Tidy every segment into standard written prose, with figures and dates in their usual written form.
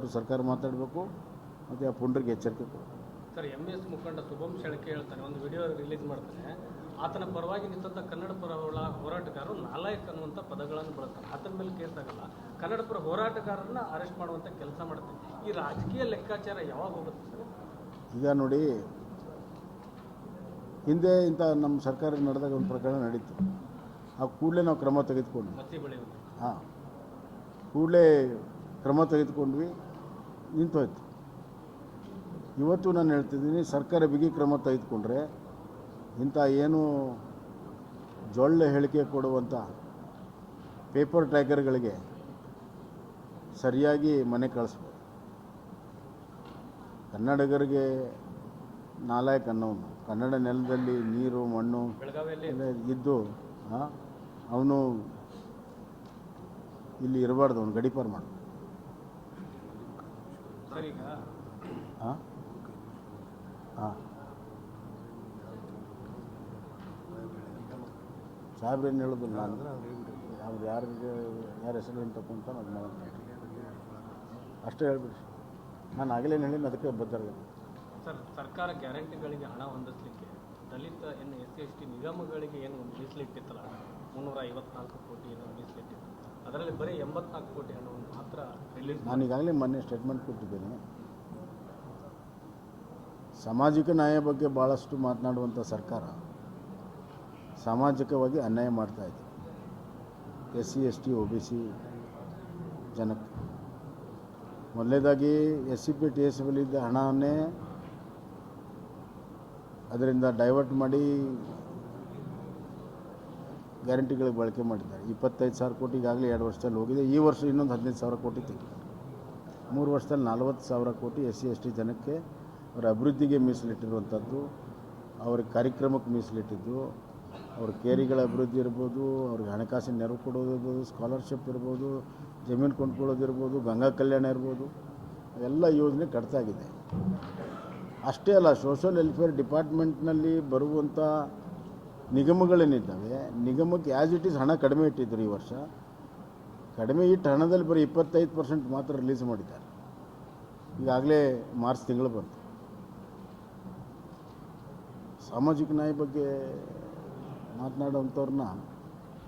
ಕೊಟ್ಟು ಸರ್ಕಾರ ಮಾತಾಡಬೇಕು ಮತ್ತು ಆ ಪುಂಡ್ರಿಗೆ ಎಚ್ಚರಿಕೆ ಕೊಡಬೇಕು. ಸರ್, MS ಮುಖಂಡ ಶುಭಂ ಶೆಳಕೆ ಹೇಳ್ತಾನೆ, ಒಂದು ವಿಡಿಯೋ ರಿಲೀಸ್ ಮಾಡ್ತಾನೆ, ಆತನ ಪರವಾಗಿ ನಿಂತ ಕನ್ನಡ ಪರ ಹೋರಾಟಗಾರರು ನಾಲಾಯಕ್ ಅನ್ನುವಂಥ ಪದಗಳನ್ನು ಬಳಸ್ತಾರೆ. ಆತನ ಮೇಲೆ ಕೇಸ್ ಆಗಲ್ಲ, ಕನ್ನಡ ಪರ ಹೋರಾಟಗಾರರನ್ನ ಅರೆಸ್ಟ್ ಮಾಡುವಂಥ ಕೆಲಸ ಮಾಡ್ತಾರೆ. ಈ ರಾಜಕೀಯ ಲೆಕ್ಕಾಚಾರ ಯಾವಾಗ ಹೋಗುತ್ತೆ ಸರ್? ಈಗ ನೋಡಿ, ಹಿಂದೆ ಇಂಥ ನಮ್ಮ ಸರ್ಕಾರ ನಡೆದಾಗ ಒಂದು ಪ್ರಕರಣ ನಡೀತು. ಆ ಕೂಡಲೇ ನಾವು ಕ್ರಮ ತೆಗೆದುಕೊಂಡ್ವಿ. ಮತ್ತಿ ಬಳಿ ಹಾಂ, ಕೂಡಲೇ ಕ್ರಮ ತೆಗೆದುಕೊಂಡ್ವಿ, ನಿಂತೋಯ್ತು. ಇವತ್ತು ನಾನು ಹೇಳ್ತಿದ್ದೀನಿ, ಸರ್ಕಾರ ಬಿಗಿ ಕ್ರಮ ತೆಗೆದುಕೊಂಡ್ರೆ ಇಂಥ ಏನು ಜೊಳ್ಳೆ ಹೇಳಿಕೆ ಕೊಡುವಂಥ ಪೇಪರ್ ಟ್ಯಾಗರ್ಗಳಿಗೆ ಸರಿಯಾಗಿ ಮನೆ ಕಳಿಸ್ಬೋದು. ಕನ್ನಡಿಗರಿಗೆ ನಾಲಾಯಕ್ ಅನ್ನೋನು, ಕನ್ನಡ ನೆಲದಲ್ಲಿ ನೀರು ಮಣ್ಣು ಇದ್ದು ಅವನು ಇಲ್ಲಿ ಇರಬಾರ್ದು, ಅವನು ಗಡೀಪಾರು ಮಾಡು. ಹಾಂ ಹಾಂ ಸಾಹೇಬ್ರೇನು ಹೇಳೋದಿಲ್ಲ, ನಾನು ಅವ್ರು ಯಾರು ಹೆಸರು ಏನು ತಗೊಂತ ಅದು ಮಾಡ್ತೀನಿ ಅಷ್ಟೇ ಹೇಳ್ಬಿಡಿ. ನಾನು ಆಗಲೇ ಹೇಳಿನ ಅದಕ್ಕೆ ಬದ್ಧರು. ಸರ್, ಸರ್ಕಾರ ಗ್ಯಾರಂಟಿಗಳಿಗೆ ಹಣ ಹೊಂದಿಸಲಿಕ್ಕೆ ದಲಿತ SC/ST ನಿಗಮಗಳಿಗೆ ಏನು ಮೀಸಲಿಟ್ಟಿತ್ತಲ್ಲ, 354 ಕೋಟಿ ಏನೋ ಮೀಸಲಿಟ್ಟಿತ್ತು, ಅದರಲ್ಲಿ ಬರೀ 84 ಕೋಟಿ ಹಣವನ್ನು ಮಾತ್ರ ರಿಲೀಸ್. ನಾನು ಈಗಾಗಲೇ ಮೊನ್ನೆ ಸ್ಟೇಟ್ಮೆಂಟ್ ಕೊಟ್ಟಿದ್ದೇನೆ. ಸಾಮಾಜಿಕ ನ್ಯಾಯ ಬಗ್ಗೆ ಭಾಳಷ್ಟು ಮಾತನಾಡುವಂಥ ಸರ್ಕಾರ ಸಾಮಾಜಿಕವಾಗಿ ಅನ್ಯಾಯ ಮಾಡ್ತಾಯಿದೆ SC/ST OBC ಜನಕ್ಕೆ. ಮೊದಲನೇದಾಗಿ SCP TSFL ಇದ್ದ ಹಣವನ್ನೇ ಅದರಿಂದ ಡೈವರ್ಟ್ ಮಾಡಿ ಗ್ಯಾರಂಟಿಗಳಿಗೆ ಬಳಕೆ ಮಾಡಿದ್ದಾರೆ. 25,000 ಕೋಟಿ ಈಗಾಗಲೇ 2 ವರ್ಷದಲ್ಲಿ ಹೋಗಿದೆ. ಈ ವರ್ಷ ಇನ್ನೊಂದು 15,000 ಕೋಟಿ ತೆಗೆದು 3 ವರ್ಷದಲ್ಲಿ 40,000 ಕೋಟಿ SC/ST ಜನಕ್ಕೆ ಅವರ ಅಭಿವೃದ್ಧಿಗೆ ಮೀಸಲಿಟ್ಟಿರುವಂಥದ್ದು, ಅವ್ರ ಕಾರ್ಯಕ್ರಮಕ್ಕೆ ಮೀಸಲಿಟ್ಟಿದ್ದು. ಅವ್ರ ಕೇರಿಗಳ ಅಭಿವೃದ್ಧಿ ಇರ್ಬೋದು, ಅವ್ರಿಗೆ ಹಣಕಾಸಿನ ನೆರವು ಕೊಡೋದು ಇರ್ಬೋದು, ಸ್ಕಾಲರ್ಶಿಪ್ ಇರ್ಬೋದು, ಜಮೀನು ಕೊಂಡ್ಕೊಳ್ಳೋದಿರ್ಬೋದು, ಗಂಗಾ ಕಲ್ಯಾಣ ಇರ್ಬೋದು, ಎಲ್ಲ ಯೋಜನೆ ಕಟ್ತಾಗಿದೆ. ಅಷ್ಟೇ ಅಲ್ಲ, ಸೋಷಲ್ ವೆಲ್ಫೇರ್ ಡಿಪಾರ್ಟ್ಮೆಂಟ್ನಲ್ಲಿ ಬರುವಂಥ ನಿಗಮಗಳೇನಿದ್ದಾವೆ, ನಿಗಮಕ್ಕೆ ಆ್ಯಸ್ ಇಟ್ ಈಸ್ ಹಣ ಕಡಿಮೆ ಇಟ್ಟಿದ್ದರು. ಈ ವರ್ಷ ಕಡಿಮೆ ಇಟ್ಟು ಹಣದಲ್ಲಿ ಬರೀ 25% ಮಾತ್ರ ರಿಲೀಸ್ ಮಾಡಿದ್ದಾರೆ. ಈಗಾಗಲೇ ಮಾರ್ಚ್ ತಿಂಗಳು ಬಂತು. ಸಾಮಾಜಿಕ ನ್ಯಾಯ ಬಗ್ಗೆ ಮಾತನಾಡುವಂಥವ್ರನ್ನ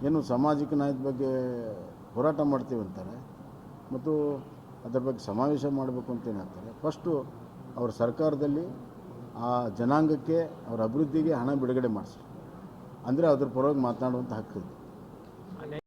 ಏನು ಸಾಮಾಜಿಕ ನ್ಯಾಯದ ಬಗ್ಗೆ ಹೋರಾಟ ಮಾಡ್ತೀವಿ ಅಂತಾರೆ ಮತ್ತು ಅದರ ಬಗ್ಗೆ ಸಮಾವೇಶ ಮಾಡಬೇಕು ಅಂತ ಹೇಳ್ತಾರೆ. ಫಸ್ಟು ಅವ್ರ ಸರ್ಕಾರದಲ್ಲಿ ಆ ಜನಾಂಗಕ್ಕೆ ಅವರ ಅಭಿವೃದ್ಧಿಗೆ ಹಣ ಬಿಡುಗಡೆ ಮಾಡಿಸಿ, ಅಂದರೆ ಅದ್ರ ಪರವಾಗಿ ಮಾತನಾಡುವಂಥ ಹಕ್ಕಿದೆ.